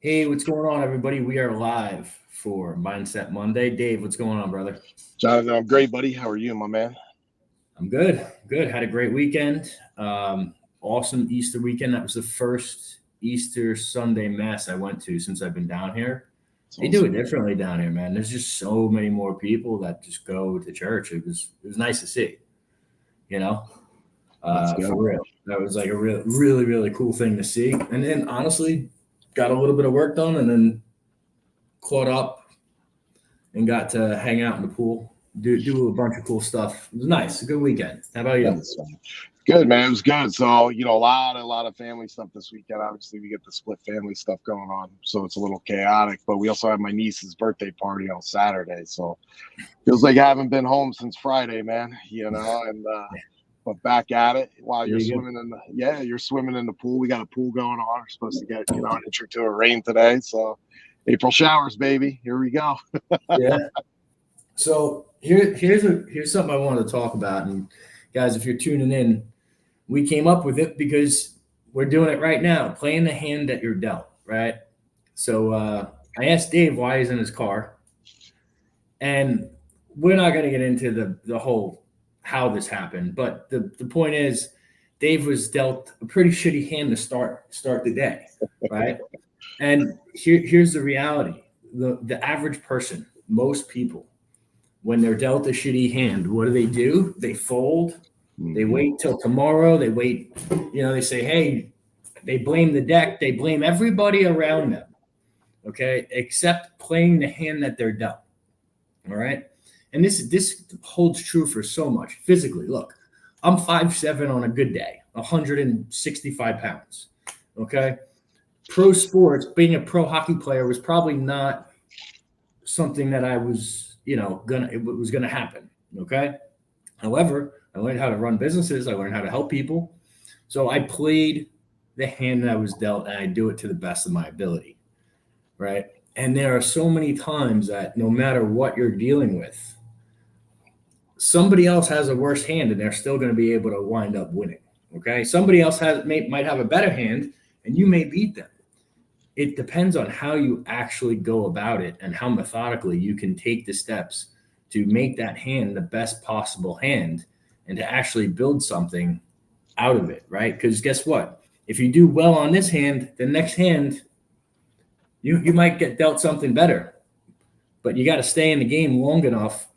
Hey, what's going on, everybody? We are live for Mindset Monday. Dave, what's going on, brother? Jonathan, I'm great, buddy. How are you, my man? I'm good. Good. Had a great weekend. Awesome Easter weekend. That was the first Easter Sunday mass I went to since I've been down here. It's They do it awesome. differently down here, man. There's just so many more people that just go to church. It was nice to see, you know, That's good. for real. That was like a really cool thing to see. And then honestly, got a little bit of work done, and then caught up and got to hang out in the pool, do a bunch of cool stuff. It was nice, a good weekend. How about you? That's good, man. It was good. So, a lot of family stuff this weekend. Obviously, we get the split family stuff going on, so it's a little chaotic. But we also have my niece's birthday party on Saturday, so feels like I haven't been home since Friday, man. But back at it while There you're you go. swimming in you're swimming in the pool. We got a pool going on. We're supposed to get an inch or two of rain today, so April showers, baby. Here we go. Yeah. So here's something I wanted to talk about, and guys, if you're tuning in, we came up with it because we're doing it right now, playing the hand that you're dealt, right? So I asked Dave why he's in his car, and we're not going to get into the whole how this happened, but the point is, Dave was dealt a pretty shitty hand to start the day, right? And here's the reality: the average person, most people, when they're dealt a shitty hand, what do? They fold. They Mhm. wait till tomorrow. They wait. They say, hey, they blame the deck. They blame everybody around them. Okay, except playing the hand that they're dealt. All right. And this holds true for so much physically. Look, I'm 5'7" on a good day, 165 pounds. Okay. Pro sports, being a pro hockey player was probably not something that I was, it was gonna happen. Okay. However, I learned how to run businesses, I learned how to help people. So I played the hand that I was dealt, and I do it to the best of my ability. Right. And there are so many times that no matter what you're dealing with, somebody else has a worse hand and they're still going to be able to wind up winning. Okay. Somebody else might have a better hand and you may beat them. It depends on how you actually go about it and how methodically you can take the steps to make that hand the best possible hand and to actually build something out of it, right? Because guess what? If you do well on this hand, the next hand, you might get dealt something better, but you got to stay in the game long enough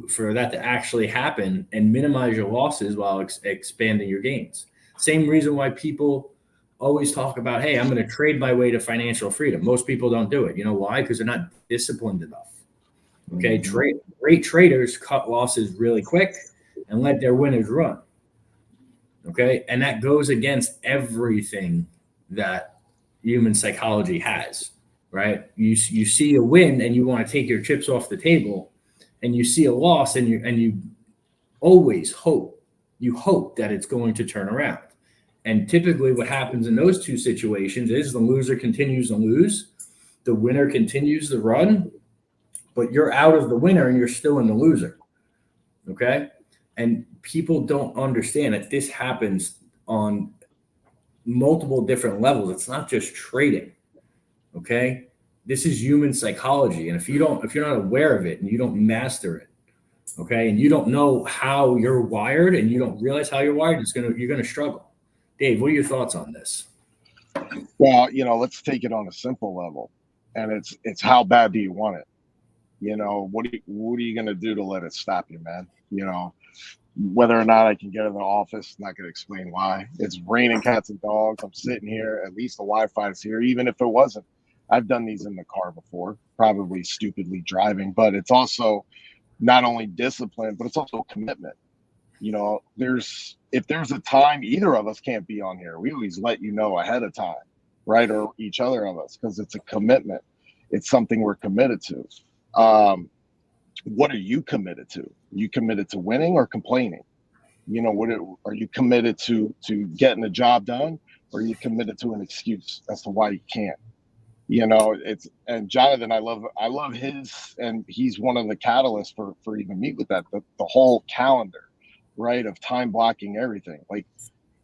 for that to actually happen and minimize your losses while expanding your gains. Same reason why people always talk about, hey, I'm going to trade my way to financial freedom. Most people don't do it. You know why? Because they're not disciplined enough. Okay, Mhm. great traders cut losses really quick and let their winners run. Okay, and that goes against everything that human psychology has, right? You see a win and you want to take your chips off the table, and you see a loss and you always hope that it's going to turn around. And typically, what happens in those two situations is the loser continues to lose, the winner continues to run, but you're out of the winner and you're still in the loser. Okay, and people don't understand that this happens on multiple different levels. It's not just trading. Okay. This is human psychology. And if you're not aware of it and you don't master it, okay, and you don't know how you're wired and you don't realize how you're wired, you're gonna struggle. Dave, what are your thoughts on this? Well, let's take it on a simple level, and it's how bad do you want it? What are you gonna do to let it stop you, man? Whether or not I can get in the office, not gonna explain why. It's raining cats and dogs. I'm sitting here. At least the Wi-Fi is here, even if it wasn't. I've done these in the car before, probably stupidly driving, but it's also not only discipline, but it's also commitment. There's if there's a time either of us can't be on here, we always let you know ahead of time, right? Or each other of us, because it's a commitment. It's something we're committed to. What are you committed to? You committed to winning or complaining? Are you committed to getting the job done, or are you committed to an excuse as to why you can't? It's and Jonathan, I love his, and he's one of the catalysts for even me with that, the whole calendar, right, of time blocking everything. Like,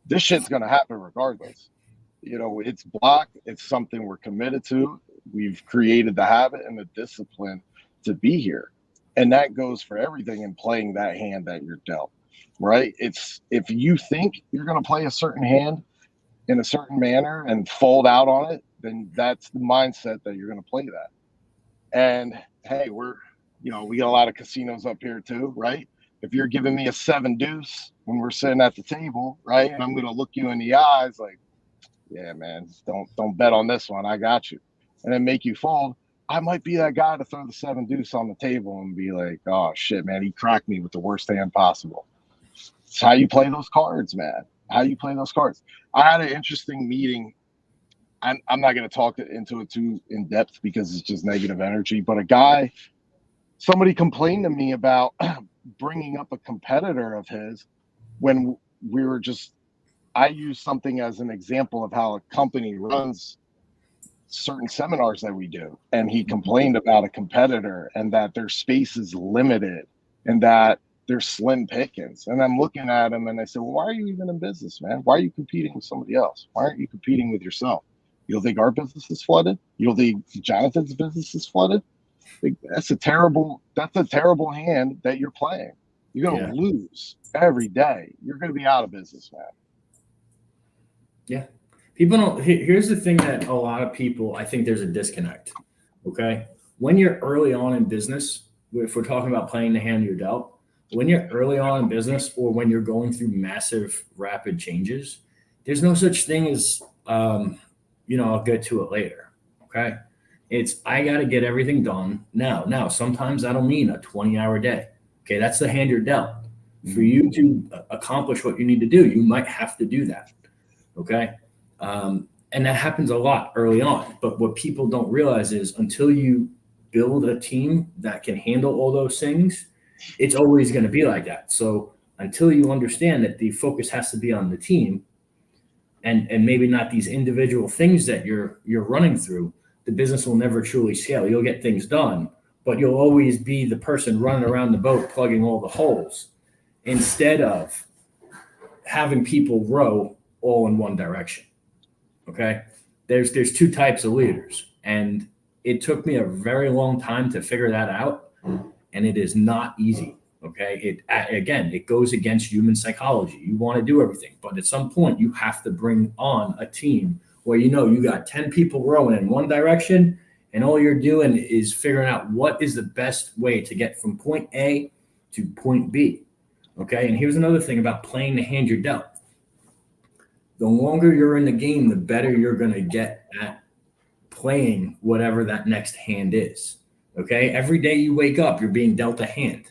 this shit's gonna happen regardless. You know, it's blocked. It's something we're committed to. We've created the habit and the discipline to be here. And that goes for everything in playing that hand that you're dealt, right? It's if you think you're going to play a certain hand in a certain manner and fold out on it, then that's the mindset that you're going to play that. And hey, we got a lot of casinos up here too, right? If you're giving me a 7 deuce when we're sitting at the table, right, and I'm going to look you in the eyes like, yeah, man, don't bet on this one. I got you, and then make you fold. I might be that guy to throw the 7 deuce on the table and be like, oh shit, man, he cracked me with the worst hand possible. It's how you play those cards, man. How you play those cards. I had an interesting meeting. I'm not going to talk into it too in depth because it's just negative energy. But somebody complained to me about bringing up a competitor of his when we were I use something as an example of how a company runs certain seminars that we do. And he complained about a competitor and that their space is limited and that they're slim pickings. And I'm looking at him and I said, well, why are you even in business, man? Why are you competing with somebody else? Why aren't you competing with yourself? You don't think our business is flooded? You don't think Jonathan's business is flooded? That's a terrible hand that you're playing. You're going to lose every day. You're going to be out of business, man. Yeah. People don't. Here's the thing that a lot of people, I think there's a disconnect. Okay. When you're early on in business, if we're talking about playing the hand you're dealt, when you're early on in business or when you're going through massive, rapid changes, there's no such thing as, I'll get to it later. Okay. I got to get everything done now. Now, sometimes that'll mean a 20-hour day. Okay. That's the hand you're dealt. For you to accomplish what you need to do, you might have to do that. Okay. And that happens a lot early on. But what people don't realize is until you build a team that can handle all those things, it's always going to be like that. So until you understand that the focus has to be on the team and maybe not these individual things that you're running through, the business will never truly scale. You'll get things done, but you'll always be the person running around the boat, plugging all the holes instead of having people row all in one direction. Okay. There's two types of leaders, and it took me a very long time to figure that out. And it is not easy. Okay. It goes against human psychology. You want to do everything, but at some point you have to bring on a team where, you got 10 people rowing in one direction and all you're doing is figuring out what is the best way to get from point A to point B. Okay. And here's another thing about playing the hand you're dealt. The longer you're in the game, the better you're going to get at playing whatever that next hand is. Okay. Every day you wake up, you're being dealt a hand.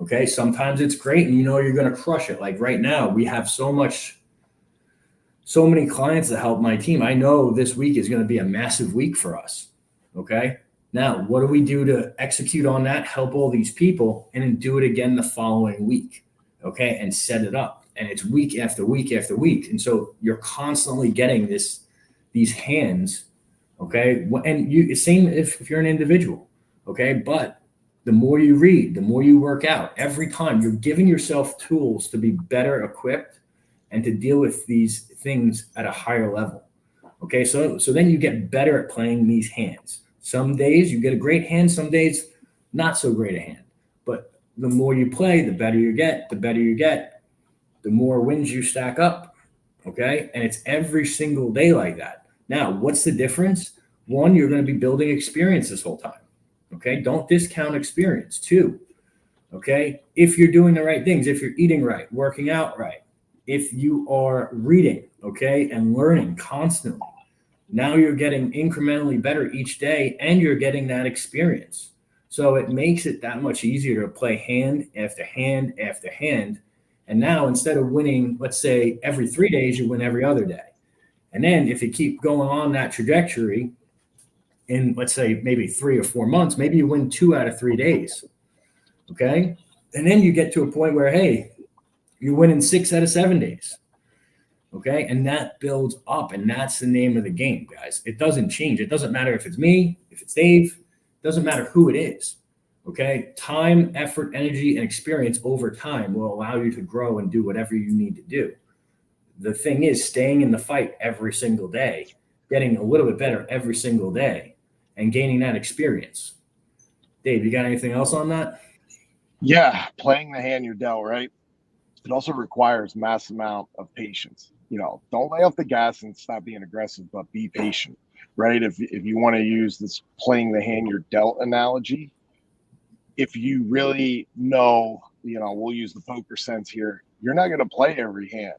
Okay. Sometimes it's great and you're going to crush it. Like right now, we have so many clients that help my team. I know this week is going to be a massive week for us. Okay. Now, what do we do to execute on that, help all these people, and then do it again the following week? Okay. And set it up. And it's week after week after week. And so you're constantly getting these hands. Okay. And same if you're an individual. Okay. But the more you read, the more you work out, every time you're giving yourself tools to be better equipped and to deal with these things at a higher level. Okay. So then you get better at playing these hands. Some days you get a great hand, some days not so great a hand. But the more you play, the better you get, the more wins you stack up. Okay. And it's every single day like that. Now, what's the difference? One, you're going to be building experience this whole time. Okay. Don't discount experience. Two, okay. If you're doing the right things, if you're eating right, working out right, if you are reading, okay, and learning constantly, now you're getting incrementally better each day and you're getting that experience. So it makes it that much easier to play hand after hand after hand. And now instead of winning, let's say every 3 days, you win every other day. And then if you keep going on that trajectory in, let's say, maybe 3 or 4 months, maybe you win 2 out of 3 days. Okay. And then you get to a point where, hey, you're winning 6 out of 7 days. Okay. And that builds up. And that's the name of the game, guys. It doesn't change. It doesn't matter if it's me, if it's Dave, it doesn't matter who it is. Okay. Time, effort, energy, and experience over time will allow you to grow and do whatever you need to do. the thing is staying in the fight every single day, getting a little bit better every single day, and gaining that experience. Dave, you got anything else on that? Yeah, playing the hand you're dealt, right? It also requires mass amount of patience. You know, don't lay off the gas and stop being aggressive, but be patient, right? If you want to use this playing the hand you're dealt analogy, if you really know, you know, we'll use the poker sense here, you're not going to play every hand,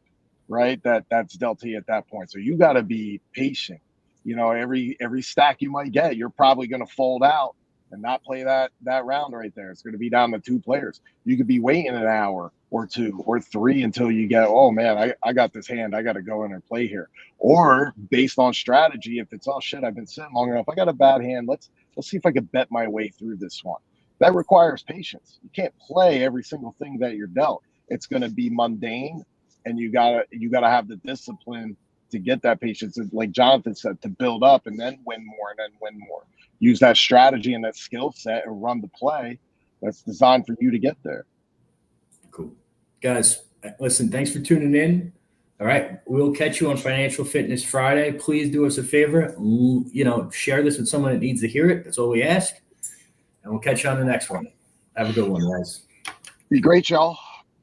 right? That's dealt to you at that point. So you got to be patient. You know, every stack you might get, you're probably going to fold out and not play that round right there. It's going to be down to two players. You could be waiting an hour or two or three until you get, oh man, I got this hand, I got to go in and play here. Or based on strategy, if it's, oh shit, I've been sitting long enough, I got a bad hand, let's see if I can bet my way through this one. That requires patience. You can't play every single thing that you're dealt. It's going to be mundane, and you gotta have the discipline to get that patience, like Jonathan said, to build up and then win more and then win more. Use that strategy and that skill set and run the play that's designed for you to get there. Cool. Guys, listen, thanks for tuning in. All right. We'll catch you on Financial Fitness Friday. Please do us a favor. You know, share this with someone that needs to hear it. That's all we ask. And we'll catch you on the next one. Have a good one, guys. Be great, y'all.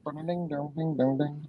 Ding, ding, ding, ding, ding.